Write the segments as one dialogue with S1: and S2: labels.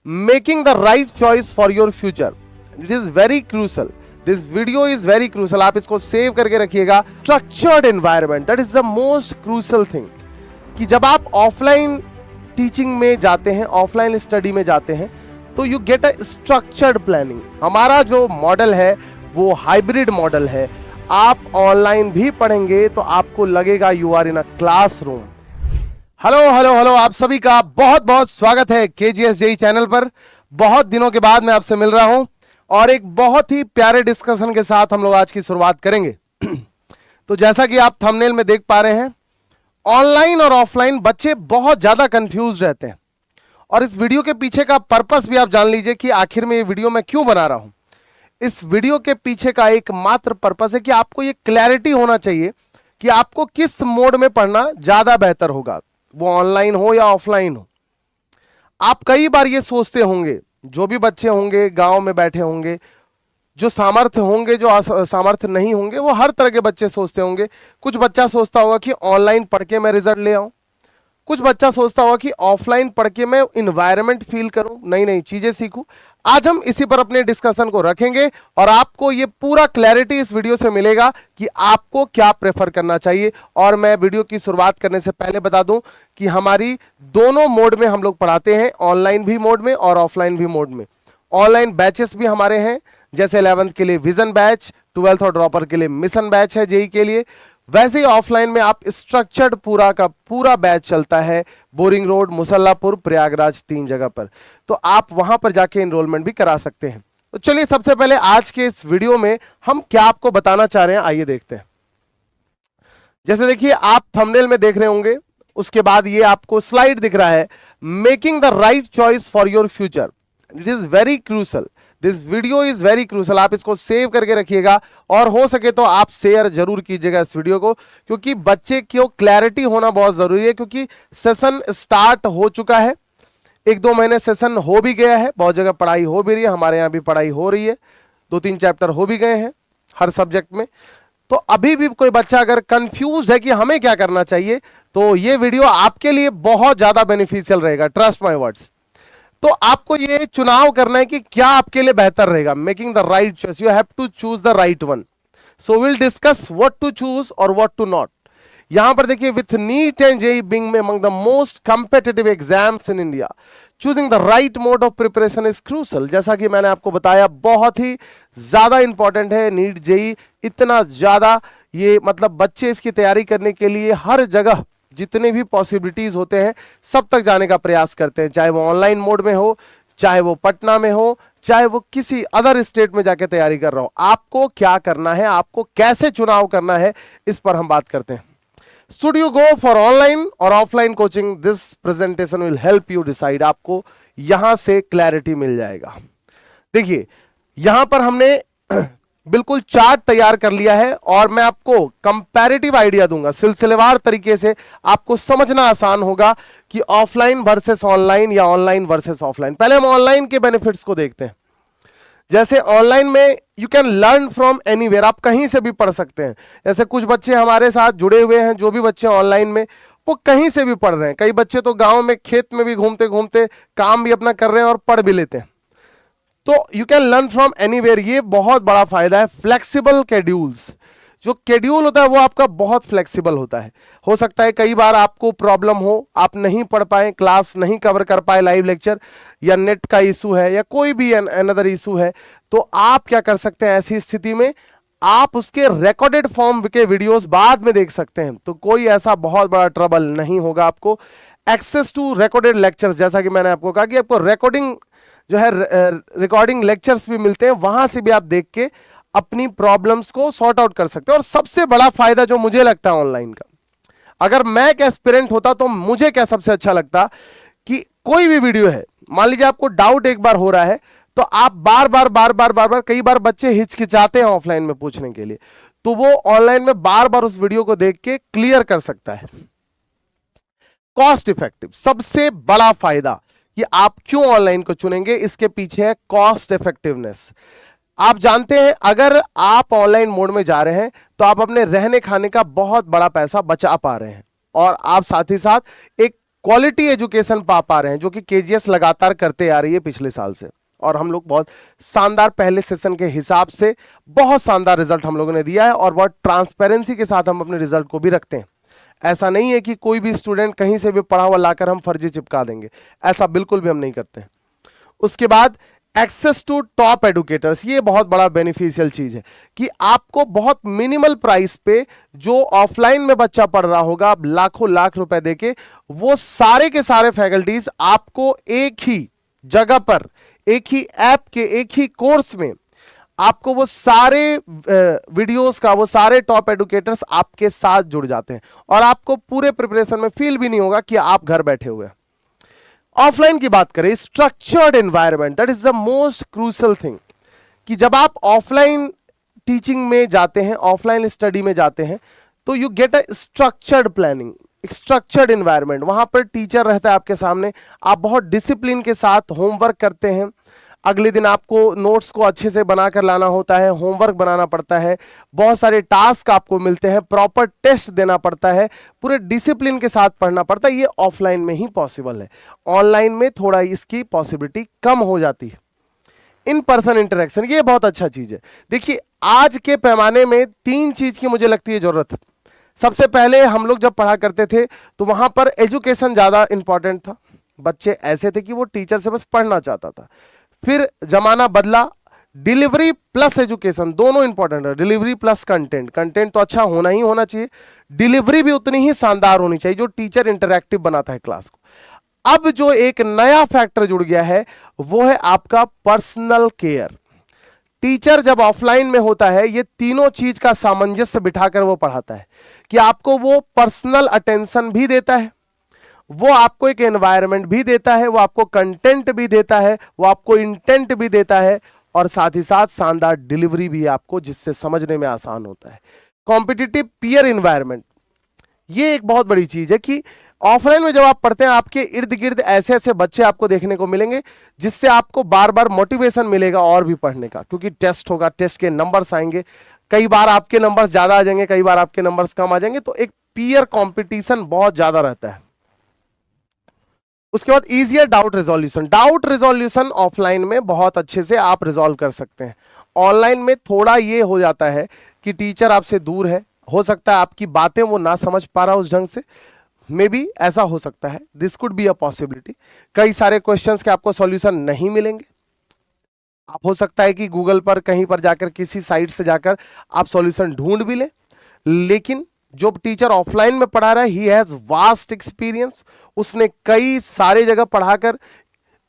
S1: Making the right choice for your future. It is very crucial, this video is very crucial. आप इसको save करके रखिएगा। Structured environment, that is the most crucial thing. कि जब आप offline teaching में जाते हैं, ऑफलाइन स्टडी में जाते हैं, तो you get a structured planning. हमारा जो मॉडल है वो हाइब्रिड मॉडल है। आप ऑनलाइन भी पढ़ेंगे तो आपको लगेगा you are in a classroom. Hello hello hello, आप सभी का बहुत बहुत स्वागत है केजीएस जेई चैनल पर। बहुत दिनों के बाद मैं आपसे मिल रहा हूं और एक बहुत ही प्यारे डिस्कशन के साथ हम लोग आज की शुरुआत करेंगे। तो जैसा कि आप थंबनेल में देख पा रहे हैं, ऑनलाइन और ऑफलाइन बच्चे बहुत ज्यादा कंफ्यूज रहते हैं। और इस वीडियो के पीछे का पर्पस भी आप जान लीजिए कि आखिर में ये वीडियो मैं क्यों बना रहा हूं। इस वीडियो के पीछे का एकमात्र पर्पस है कि आपको ये क्लैरिटी होना चाहिए कि आपको किस मोड में पढ़ना ज्यादा बेहतर होगा, वो ऑनलाइन हो या ऑफलाइन हो। आप कई बार ये सोचते होंगे, जो भी बच्चे होंगे गांव में बैठे होंगे, जो सामर्थ्य होंगे, जो सामर्थ्य नहीं होंगे, वो हर तरह के बच्चे सोचते होंगे। कुछ बच्चा सोचता होगा कि ऑनलाइन पढ़ के मैं रिजल्ट ले आऊं, कुछ बच्चा सोचता होगा कि ऑफलाइन पढ़ के मैं इन्वायरमेंट फील करूं, नई नई चीजें सीखूं। आज हम इसी पर अपने डिस्कशन को रखेंगे और आपको ये पूरा क्लैरिटी इस वीडियो से मिलेगा कि आपको क्या प्रेफर करना चाहिए। और मैं वीडियो की शुरुआत करने से पहले बता दूं कि हमारी दोनों मोड में हम लोग पढ़ाते हैं, ऑनलाइन भी मोड में और ऑफलाइन भी मोड में। ऑनलाइन बैचेस भी हमारे हैं, जैसे 11th के लिए विजन बैच, 12th और ड्रॉपर के लिए मिशन बैच है जेई के लिए। वैसे ही ऑफलाइन में आप स्ट्रक्चर्ड पूरा का पूरा बैच चलता है बोरिंग रोड, मुसल्लापुर, प्रयागराज, 3 जगह पर। तो आप वहां पर जाके एनरोलमेंट भी करा सकते हैं। तो चलिए सबसे पहले आज के इस वीडियो में हम क्या आपको बताना चाह रहे हैं, आइए देखते हैं। जैसे देखिए, आप थंबनेल में देख रहे होंगे, उसके बाद ये आपको स्लाइड दिख रहा है, making the right choice for your future. It is very crucial, this video is very crucial. आप इसको सेव करके रखिएगा और हो सके तो आप शेयर जरूर कीजिएगा इस वीडियो को, क्योंकि बच्चे की क्लैरिटी होना बहुत जरूरी है। क्योंकि सेशन स्टार्ट हो चुका है, 1-2 महीने सेशन हो भी गया है, बहुत जगह पढ़ाई हो भी रही है, हमारे यहाँ भी पढ़ाई हो रही है, 2-3 चैप्टर हो भी गए हैं हर सब्जेक्ट में। तो अभी भी कोई बच्चा अगर कंफ्यूज है कि हमें क्या करना चाहिए, तो ये वीडियो आपके लिए बहुत ज्यादा बेनिफिशियल रहेगा, ट्रस्ट माय वर्ड्स। तो आपको ये चुनाव करना है कि क्या आपके लिए बेहतर रहेगा। Making the right choice, you have to choose the right one. So will discuss what to choose और व्हाट टू नॉट। यहां पर देखिए, with NEET and JEE being among the most competitive exams in India, choosing the right mode of preparation is crucial. जैसा कि मैंने आपको बताया, बहुत ही ज्यादा इंपॉर्टेंट है नीट जेईई। इतना ज्यादा ये मतलब बच्चे इसकी तैयारी करने के लिए हर जगह जितने भी पॉसिबिलिटीज होते हैं सब तक जाने का प्रयास करते हैं, चाहे वो ऑनलाइन मोड में हो, चाहे वो पटना में हो, चाहे वो किसी अदर स्टेट में जाके तैयारी कर रहा हो। आपको क्या करना है, आपको कैसे चुनाव करना है, इस पर हम बात करते हैं। Should you go for online और offline coaching? This presentation will help you decide. आपको यहां से क्लैरिटी मिल जाएगा। देखिए, यहां पर हमने बिल्कुल चार्ट तैयार कर लिया है और मैं आपको कंपैरेटिव आइडिया दूंगा, सिलसिलेवार तरीके से आपको समझना आसान होगा कि ऑफलाइन वर्सेस ऑनलाइन या ऑनलाइन वर्सेस ऑफलाइन। पहले हम ऑनलाइन के बेनिफिट्स को देखते हैं। जैसे ऑनलाइन में you can learn from anywhere, आप कहीं से भी पढ़ सकते हैं। जैसे कुछ बच्चे हमारे साथ जुड़े हुए हैं, जो भी बच्चे ऑनलाइन में, वो कहीं से भी पढ़ रहे हैं। कई बच्चे तो गांव में खेत में भी घूमते घूमते काम भी अपना कर रहे हैं और पढ़ भी लेते हैं। तो you can learn from anywhere, ये बहुत बड़ा फायदा है। फ्लेक्सिबल शेड्यूल्स, जो शेड्यूल होता है वो आपका बहुत फ्लेक्सिबल होता है। हो सकता है कई बार आपको प्रॉब्लम हो, आप नहीं पढ़ पाए, क्लास नहीं कवर कर पाए, लाइव लेक्चर, या नेट का इशू है या कोई भी अनदर इशू है, तो आप क्या कर सकते हैं ऐसी स्थिति में, आप उसके रिकॉर्डेड फॉर्म के वीडियोस बाद में देख सकते हैं। तो कोई ऐसा बहुत बड़ा ट्रबल नहीं होगा आपको। एक्सेस टू रिकॉर्डेड लेक्चर्स, जैसा कि मैंने आपको कहा कि आपको रिकॉर्डिंग जो है, रिकॉर्डिंग लेक्चर्स भी मिलते हैं, वहां से भी आप देख के अपनी प्रॉब्लम्स को सॉर्ट आउट कर सकते हैं। और सबसे बड़ा फायदा जो मुझे लगता है ऑनलाइन का, अगर मैं एक एस्पिरेंट होता तो मुझे क्या सबसे अच्छा लगता कि कोई भी वीडियो है, मान लीजिए आपको डाउट एक बार हो रहा है, तो आप बार बार कई बार बच्चे हिचकिचाते हैं ऑफलाइन में पूछने के लिए, तो वो ऑनलाइन में बार बार उस वीडियो को देख के क्लियर कर सकता है। कॉस्ट इफेक्टिव, सबसे बड़ा फायदा कि आप क्यों ऑनलाइन को चुनेंगे, इसके पीछे है कॉस्ट इफेक्टिवनेस। आप जानते हैं, अगर आप ऑनलाइन मोड में जा रहे हैं तो आप अपने रहने खाने का बहुत बड़ा पैसा बचा पा रहे हैं, और आप साथ ही साथ एक क्वालिटी एजुकेशन पा रहे हैं, जो कि केजीएस लगातार करते आ रही है पिछले साल से। और हम लोग बहुत शानदार पहले सेशन के हिसाब से बहुत शानदार रिजल्ट हम लोगों ने दिया है और बहुत ट्रांसपेरेंसी के साथ हम अपने रिजल्ट को भी रखते हैं। ऐसा नहीं है कि कोई भी स्टूडेंट कहीं से भी पढ़ा हुआ लाकर हम फर्जी चिपका देंगे, ऐसा बिल्कुल भी हम नहीं करते हैं। उसके बाद एक्सेस टू टॉप एडुकेटर्स, ये बहुत बड़ा बेनिफिशियल चीज है कि आपको बहुत मिनिमल प्राइस पे जो ऑफलाइन में बच्चा पढ़ रहा होगा, आप लाखों लाख रुपए देके, वो सारे के सारे फैकल्टीज आपको एक ही जगह पर, एक ही ऐप के, एक ही कोर्स में आपको वो सारे वीडियोस का, वो सारे टॉप एडुकेटर्स आपके साथ जुड़ जाते हैं और आपको पूरे प्रिपरेशन में फील भी नहीं होगा कि आप घर बैठे हुए हैं। ऑफलाइन की बात करें, structured environment, that is the most crucial thing, कि जब आप ऑफलाइन टीचिंग में जाते हैं, ऑफलाइन स्टडी में जाते हैं, तो you get a structured planning, structured environment. वहां पर टीचर रहता है आपके सामने, आप बहुत डिसिप्लिन के साथ होमवर्क करते हैं। अगले दिन आपको नोट्स को अच्छे से बनाकर लाना होता है, होमवर्क बनाना पड़ता है, बहुत सारे टास्क आपको मिलते हैं, प्रॉपर टेस्ट देना पड़ता है, पूरे डिसिप्लिन के साथ पढ़ना पड़ता है। ये ऑफलाइन में ही पॉसिबल है, ऑनलाइन में थोड़ा इसकी पॉसिबिलिटी कम हो जाती है। इन पर्सन इंटरेक्शन, ये बहुत अच्छा चीज है। देखिए, आज के पैमाने में 3 चीज की मुझे लगती है जरूरत। सबसे पहले हम लोग जब पढ़ा करते थे तो वहां पर एजुकेशन ज्यादा इंपॉर्टेंट था, बच्चे ऐसे थे कि वो टीचर से बस पढ़ना चाहता था। फिर जमाना बदला, डिलीवरी प्लस एजुकेशन दोनों इंपॉर्टेंट है, डिलीवरी प्लस कंटेंट। कंटेंट तो अच्छा होना ही होना चाहिए, डिलीवरी भी उतनी ही शानदार होनी चाहिए जो टीचर इंटरैक्टिव बनाता है क्लास को। अब जो एक नया फैक्टर जुड़ गया है वो है आपका पर्सनल केयर। टीचर जब ऑफलाइन में होता है, ये तीनों चीज का सामंजस्य बिठाकर वो पढ़ाता है कि आपको वो पर्सनल अटेंशन भी देता है, वो आपको एक एनवायरनमेंट भी देता है, वो आपको कंटेंट भी देता है, वो आपको इंटेंट भी देता है, और साथ ही साथ शानदार डिलीवरी भी आपको, जिससे समझने में आसान होता है। कॉम्पिटिटिव पीयर एनवायरनमेंट, ये एक बहुत बड़ी चीज है कि ऑफलाइन में जब आप पढ़ते हैं, आपके इर्द गिर्द ऐसे ऐसे बच्चे आपको देखने को मिलेंगे जिससे आपको बार बार मोटिवेशन मिलेगा और भी पढ़ने का, क्योंकि टेस्ट होगा, टेस्ट के नंबर्स आएंगे, कई बार आपके नंबर्स ज्यादा आ जाएंगे, कई बार आपके नंबर्स कम आ जाएंगे, तो एक पीयर कंपटीशन बहुत ज्यादा रहता है। उसके बाद easier doubt resolution. Doubt resolution offline में बहुत अच्छे से आप रिजोल्व कर सकते हैं। ऑनलाइन में थोड़ा ये हो जाता है कि टीचर आपसे दूर है, हो सकता है आपकी बातें वो ना समझ पा रहा उस ढंग से, मे बी ऐसा हो सकता है, this could be a possibility. कई सारे क्वेश्चंस के आपको सॉल्यूशन नहीं मिलेंगे, आप हो सकता है कि गूगल पर कहीं पर जाकर, किसी साइट से जाकर आप सॉल्यूशन ढूंढ भी लें, लेकिन जो टीचर ऑफलाइन में पढ़ा रहा है, ही हैज वास्ट एक्सपीरियंस, उसने कई सारे जगह पढ़ाकर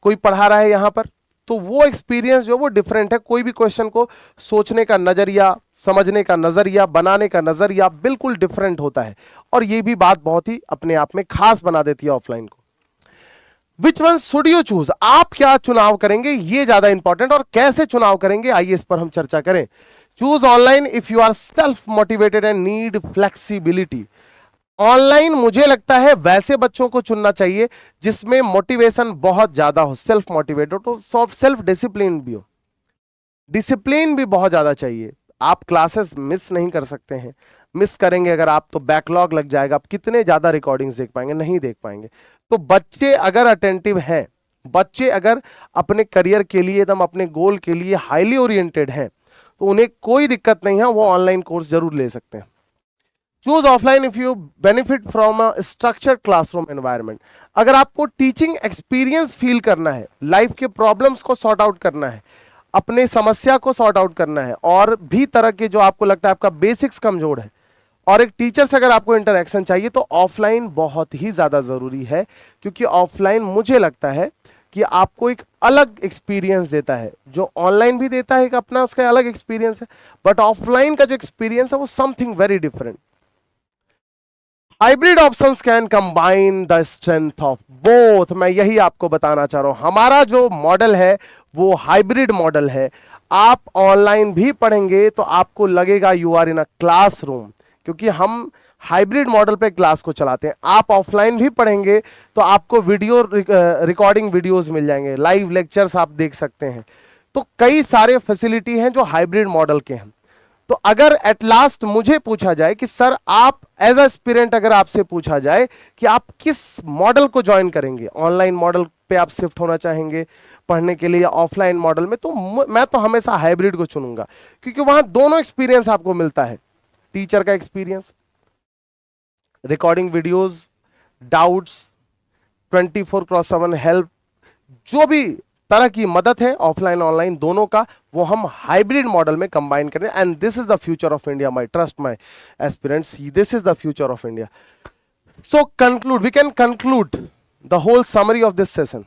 S1: कोई पढ़ा रहा है यहां पर, तो वो एक्सपीरियंस जो वो डिफरेंट है। कोई भी क्वेश्चन को सोचने का नजरिया, समझने का नजरिया, बनाने का नजरिया बिल्कुल डिफरेंट होता है, और ये भी बात बहुत ही अपने आप में खास बना देती है ऑफलाइन को। Which one should you choose, आप क्या चुनाव करेंगे, ये ज्यादा इंपॉर्टेंट, और कैसे चुनाव करेंगे आइए इस पर हम चर्चा करें। Choose online if you are self motivated and need flexibility. Online मुझे लगता है वैसे बच्चों को चुनना चाहिए जिसमें मोटिवेशन बहुत ज्यादा हो, सेल्फ मोटिवेटेड हो, सेल्फ डिसिप्लिन भी हो। डिसिप्लिन भी बहुत ज्यादा चाहिए। आप क्लासेस मिस नहीं कर सकते हैं, मिस करेंगे अगर आप तो बैकलॉग लग जाएगा, आप कितने ज्यादा रिकॉर्डिंग्स देख पाएंगे, नहीं देख पाएंगे। तो बच्चे अगर अटेंटिव हैं, बच्चे अगर अपने करियर के लिए, एकदम अपने गोल के लिए हाईली ओरिएंटेड हैं, तो उन्हें कोई दिक्कत नहीं है, वो ऑनलाइन कोर्स जरूर ले सकते हैं। Choose offline if you benefit from a structured classroom environment. अगर आपको टीचिंग एक्सपीरियंस फील करना है, लाइफ के प्रॉब्लम्स को सॉर्ट आउट करना है, अपने समस्या को सॉर्ट आउट करना है, और भी तरह के जो आपको लगता है आपका बेसिक्स कमजोर है, और एक टीचर से अगर आपको इंटरेक्शन चाहिए, तो ऑफलाइन बहुत ही ज्यादा जरूरी है, क्योंकि ऑफलाइन मुझे लगता है कि आपको एक अलग एक्सपीरियंस देता है। जो ऑनलाइन भी देता है एक अपना उसका अलग एक्सपीरियंस है, बट ऑफलाइन का जो एक्सपीरियंस है वो something very different. Hybrid options can combine the strength of both. मैं यही आपको बताना चाह रहा हूं, हमारा जो मॉडल है वो हाइब्रिड मॉडल है। आप ऑनलाइन भी पढ़ेंगे तो आपको लगेगा you are in a classroom, क्योंकि हम हाइब्रिड मॉडल पे क्लास को चलाते हैं। आप ऑफलाइन भी पढ़ेंगे तो आपको वीडियो रिकॉर्डिंग वीडियोस मिल जाएंगे, लाइव लेक्चर्स आप देख सकते हैं। तो कई सारे फैसिलिटी हैं जो हाइब्रिड मॉडल के हैं। तो अगर एट लास्ट मुझे पूछा जाए कि सर आप एज अ एस्पिरेंट, अगर आपसे पूछा जाए कि आप किस मॉडल को ज्वाइन करेंगे, ऑनलाइन मॉडल पे आप शिफ्ट होना चाहेंगे पढ़ने के लिए या ऑफलाइन मॉडल में, तो मैं तो हमेशा हाइब्रिड को चुनूंगा, क्योंकि वहां दोनों एक्सपीरियंस आपको मिलता है। टीचर का experience, recording videos, doubts, 24/7 help, जो भी तरह की मदद है ऑफलाइन ऑनलाइन दोनों का, वो हम हाइब्रिड मॉडल में कंबाइन करें। And this is the future of India, my trust my aspirants, this is the future of India. So conclude, we can conclude the whole summary of this session.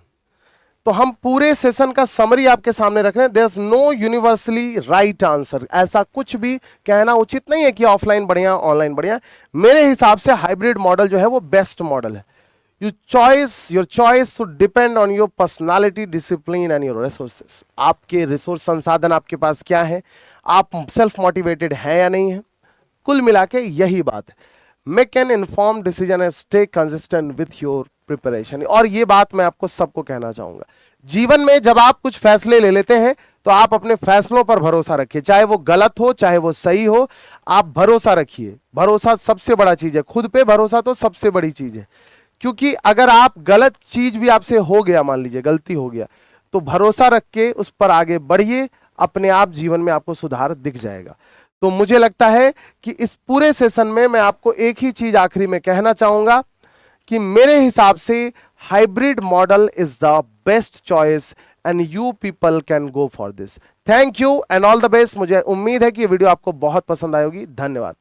S1: तो हम पूरे session का summary आपके सामने रख रहे हैं। There is no universally right answer, ऐसा कुछ भी कहना उचित नहीं है कि ऑफलाइन बढ़िया ऑनलाइन बढ़िया। मेरे हिसाब से हाइब्रिड मॉडल जो है वो बेस्ट मॉडल है। your choice should depend on your personality, discipline and your resources. आपके रिसोर्स संसाधन आपके पास क्या है, आप सेल्फ मोटिवेटेड है या नहीं है, कुल मिला के यही बात है। Make an inform decision and stay consistent with your preparation. और ये बात मैं आपको सबको कहना चाहूंगा, जीवन में जब आप कुछ फैसले ले लेते हैं तो आप अपने फैसलों पर भरोसा रखिए, चाहे वो गलत हो चाहे वो सही हो, आप भरोसा रखिए। भरोसा सबसे बड़ा चीज है, खुद पे भरोसा तो सबसे बड़ी चीज है। क्योंकि अगर आप गलत चीज भी आपसे हो गया, मान लीजिए गलती हो गया, तो भरोसा रख के उस पर आगे बढ़िए, अपने आप जीवन में आपको सुधार दिख जाएगा। तो मुझे लगता है कि इस पूरे सेशन में मैं आपको एक ही चीज आखिरी में कहना चाहूंगा कि मेरे हिसाब से hybrid model is the best choice and you people can go for this. Thank you and all the best. मुझे उम्मीद है कि ये वीडियो आपको बहुत पसंद आई होगी। धन्यवाद।